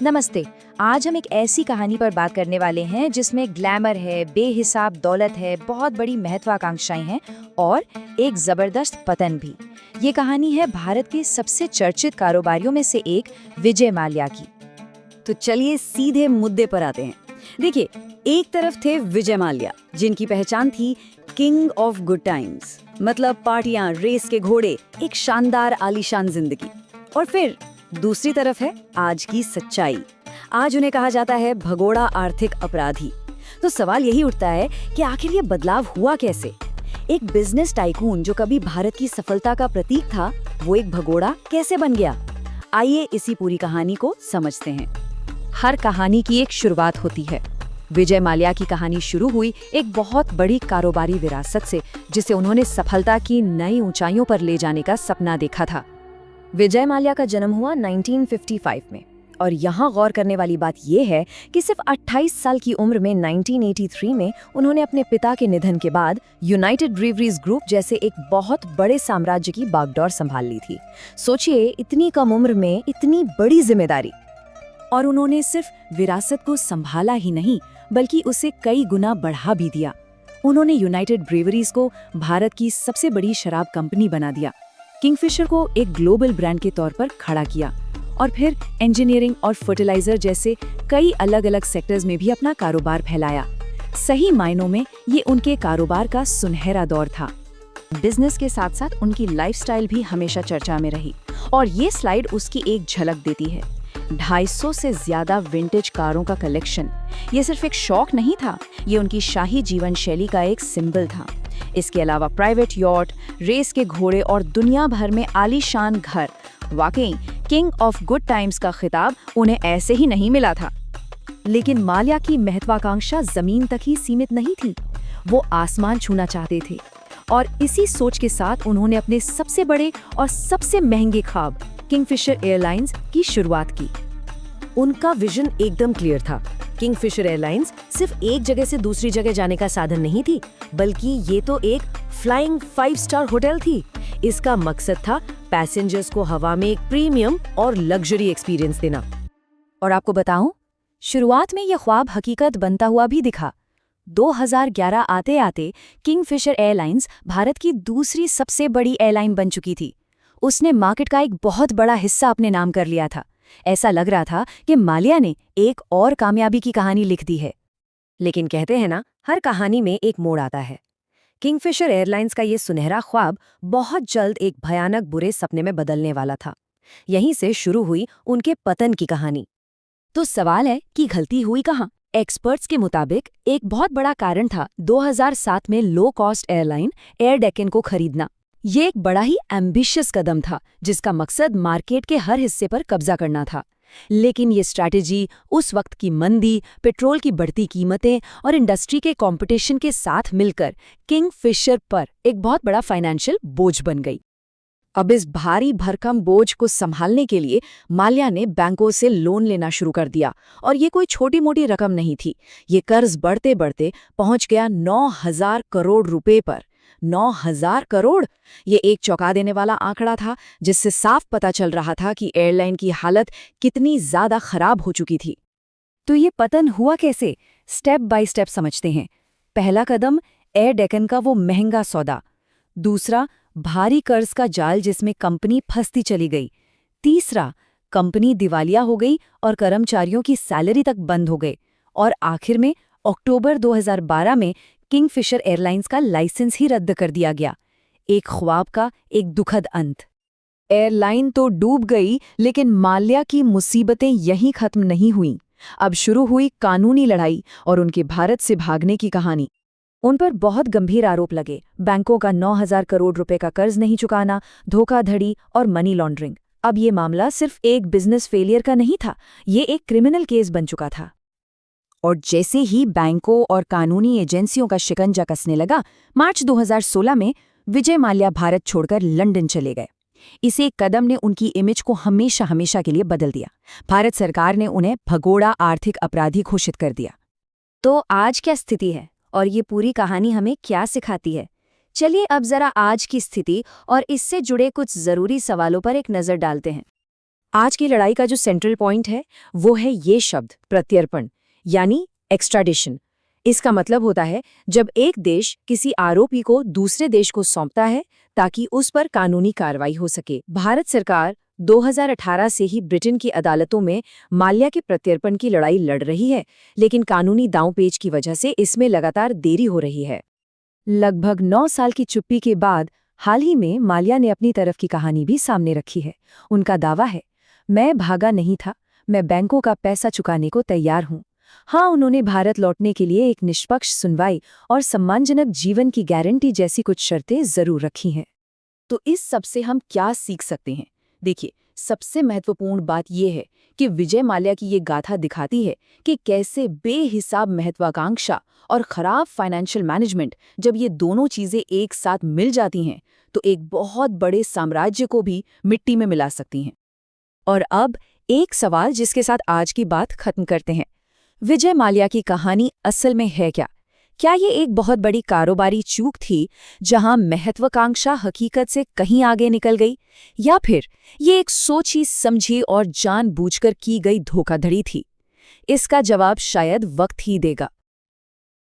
नमस्ते। आज हम एक ऐसी कहानी पर बात करने वाले हैं जिसमें ग्लैमर है, बेहिसाब दौलत है, बहुत बड़ी महत्वाकांक्षाएं हैं और एक जबरदस्त पतन भी। ये कहानी है भारत के सबसे चर्चित कारोबारियों में से एक विजय माल्या की। तो चलिए सीधे मुद्दे पर आते हैं। देखिए, एक तरफ थे विजय माल्या, जिनकी पहचान थी किंग ऑफ गुड टाइम्स, मतलब पार्टियां, रेस के घोड़े, एक शानदार आलीशान जिंदगी। और फिर दूसरी तरफ है आज की सच्चाई। आज उन्हें कहा जाता है भगोड़ा आर्थिक अपराधी। तो सवाल यही उठता है कि आखिर ये बदलाव हुआ कैसे? एक बिजनेस टाइकून जो कभी भारत की सफलता का प्रतीक था, वो एक भगोड़ा कैसे बन गया? आइए इसी पूरी कहानी को समझते हैं। हर कहानी की एक शुरुआत होती है। विजय माल्या की कहानी शुरू हुई एक बहुत बड़ी कारोबारी विरासत से, जिसे उन्होंने सफलता की नई ऊंचाइयों पर ले जाने का सपना देखा था। विजय माल्या का जन्म हुआ 1955 में और यहाँ गौर करने वाली बात यह है कि सिर्फ 28 साल की उम्र में 1983 में उन्होंने अपने पिता के निधन के बाद यूनाइटेड ब्रीवरीज ग्रुप जैसे एक बहुत बड़े साम्राज्य की बागडोर संभाल ली थी। सोचिए, इतनी कम उम्र में इतनी बड़ी जिम्मेदारी। और उन्होंने सिर्फ विरासत को संभाला ही नहीं, बल्कि उसे कई गुना बढ़ा भी दिया। उन्होंने यूनाइटेड ब्रीवरीज को भारत की सबसे बड़ी शराब कंपनी बना दिया, किंगफिशर को एक ग्लोबल ब्रांड के तौर पर खड़ा किया और फिर इंजीनियरिंग और फर्टिलाइजर जैसे कई अलग अलग सेक्टर्स में भी अपना कारोबार फैलाया। सही मायनों में ये उनके कारोबार का सुनहरा दौर था। बिजनेस के साथ साथ उनकी लाइफस्टाइल भी हमेशा चर्चा में रही और ये स्लाइड उसकी एक झलक देती है। 250 से ज्यादा विंटेज कारों का कलेक्शन। ये सिर्फ एक शौक नहीं था, ये उनकी शाही जीवन शैली का एक सिंबल था। इसके अलावा प्राइवेट यॉट, रेस के घोड़े और दुनिया भर में आलीशान घर। वाकई किंग ऑफ गुड टाइम्स का खिताब उन्हें ऐसे ही नहीं मिला था। लेकिन माल्या की महत्वाकांक्षा जमीन तक ही सीमित नहीं थी, वो आसमान छूना चाहते थे। और इसी सोच के साथ उन्होंने अपने सबसे बड़े और सबसे महंगे ख्वाब किंगफिशर एयरलाइंस की शुरुआत की। उनका विजन एकदम क्लियर था। किंगफिशर एयरलाइंस सिर्फ एक जगह से दूसरी जगह जाने का साधन नहीं थी, बल्कि ये तो एक फ्लाइंग 5 स्टार होटल थी। इसका मकसद था पैसेंजर्स को हवा में एक प्रीमियम और लग्जरी एक्सपीरियंस देना। और आपको बताऊं, शुरुआत में यह ख्वाब हकीकत बनता हुआ भी दिखा। 2011 आते आते किंगफिशर एयरलाइंस भारत की दूसरी सबसे बड़ी एयरलाइन बन चुकी थी। उसने मार्केट का एक बहुत बड़ा हिस्सा अपने नाम कर लिया था। ऐसा लग रहा था कि माल्या ने एक और कामयाबी की कहानी लिख दी है। लेकिन कहते हैं ना, हर कहानी में एक मोड़ आता है। किंगफिशर एयरलाइंस का ये सुनहरा ख्वाब बहुत जल्द एक भयानक बुरे सपने में बदलने वाला था। यहीं से शुरू हुई उनके पतन की कहानी। तो सवाल है कि गलती हुई कहाँ? एक्सपर्ट्स के मुताबिक एक बहुत बड़ा कारण था 2007 में low cost airline air Deccan को खरीदना। ये एक बड़ा ही एम्बिशियस कदम था, जिसका मकसद मार्केट के हर हिस्से पर कब्जा करना था। लेकिन ये स्ट्रैटेजी उस वक्त की मंदी, पेट्रोल की बढ़ती कीमतें और इंडस्ट्री के कंपटीशन के साथ मिलकर किंगफिशर पर एक बहुत बड़ा फाइनेंशियल बोझ बन गई। अब इस भारी भरकम बोझ को संभालने के लिए माल्या ने बैंकों से लोन लेना शुरू कर दिया। और ये कोई छोटी मोटी रकम नहीं थी। ये कर्ज बढ़ते बढ़ते पहुंच गया 9,000 करोड़ रुपए पर। 9,000 करोड़! ये एक चौंका देने वाला आंकड़ा था, जिससे साफ पता चल रहा था कि एयरलाइन की हालत कितनी ज्यादा खराब हो चुकी थी। तो ये पतन हुआ कैसे? स्टेप बाय स्टेप समझते हैं। पहला कदम, एयर डेक्कन का वो महंगा सौदा। दूसरा, भारी कर्ज का जाल जिसमें कंपनी फंसती चली गई। तीसरा, कंपनी दिवालिया हो गई और कर्मचारियों की सैलरी तक बंद हो गए। और आखिर में अक्टूबर 2012 में किंगफिशर एयरलाइंस का लाइसेंस ही रद्द कर दिया गया। एक ख्वाब का एक दुखद अंत। एयरलाइन तो डूब गई, लेकिन माल्या की मुसीबतें यहीं खत्म नहीं हुईं। अब शुरू हुई कानूनी लड़ाई और उनके भारत से भागने की कहानी। उन पर बहुत गंभीर आरोप लगे। बैंकों का 9,000 करोड़ रुपए का कर्ज नहीं चुकाना, धोखाधड़ी और मनी लॉन्ड्रिंग। अब ये मामला सिर्फ एक बिजनेस फेलियर का नहीं था, ये एक क्रिमिनल केस बन चुका था। और जैसे ही बैंकों और कानूनी एजेंसियों का शिकंजा कसने लगा, मार्च 2016 में विजय माल्या भारत छोड़कर लंदन चले गए। इस एक कदम ने उनकी इमेज को हमेशा हमेशा के लिए बदल दिया। भारत सरकार ने उन्हें भगोड़ा आर्थिक अपराधी घोषित कर दिया। तो आज क्या स्थिति है और ये पूरी कहानी हमें क्या सिखाती है? चलिए अब जरा आज की स्थिति और इससे जुड़े कुछ जरूरी सवालों पर एक नजर डालते हैं। आज की लड़ाई का जो सेंट्रल पॉइंट है वो है ये शब्द प्रत्यर्पण, यानी एक्स्ट्राडिशन। इसका मतलब होता है जब एक देश किसी आरोपी को दूसरे देश को सौंपता है ताकि उस पर कानूनी कार्रवाई हो सके। भारत सरकार 2018 से ही ब्रिटेन की अदालतों में माल्या के प्रत्यर्पण की लड़ाई लड़ रही है, लेकिन कानूनी दांवपेच की वजह से इसमें लगातार देरी हो रही है। लगभग 9 साल की चुप्पी के बाद हाल ही में माल्या ने अपनी तरफ की कहानी भी सामने रखी है। उनका दावा है, मैं भागा नहीं था, मैं बैंकों का पैसा चुकाने को तैयार हूं। हाँ, उन्होंने भारत लौटने के लिए एक निष्पक्ष सुनवाई और सम्मानजनक जीवन की गारंटी जैसी कुछ शर्तें जरूर रखी हैं। तो इस सब से हम क्या सीख सकते हैं? देखिए, सबसे महत्वपूर्ण बात यह है कि विजय माल्या की ये गाथा दिखाती है कि कैसे बेहिसाब महत्वाकांक्षा और खराब फाइनेंशियल मैनेजमेंट, जब ये दोनों चीजें एक साथ मिल जाती हैं तो एक बहुत बड़े साम्राज्य को भी मिट्टी में मिला सकती हैं। और अब एक सवाल जिसके साथ आज की बात खत्म करते हैं। विजय माल्या की कहानी असल में है क्या? क्या ये एक बहुत बड़ी कारोबारी चूक थी जहां महत्वाकांक्षा हकीकत से कहीं आगे निकल गई, या फिर ये एक सोची समझी और जानबूझकर की गई धोखाधड़ी थी? इसका जवाब शायद वक्त ही देगा।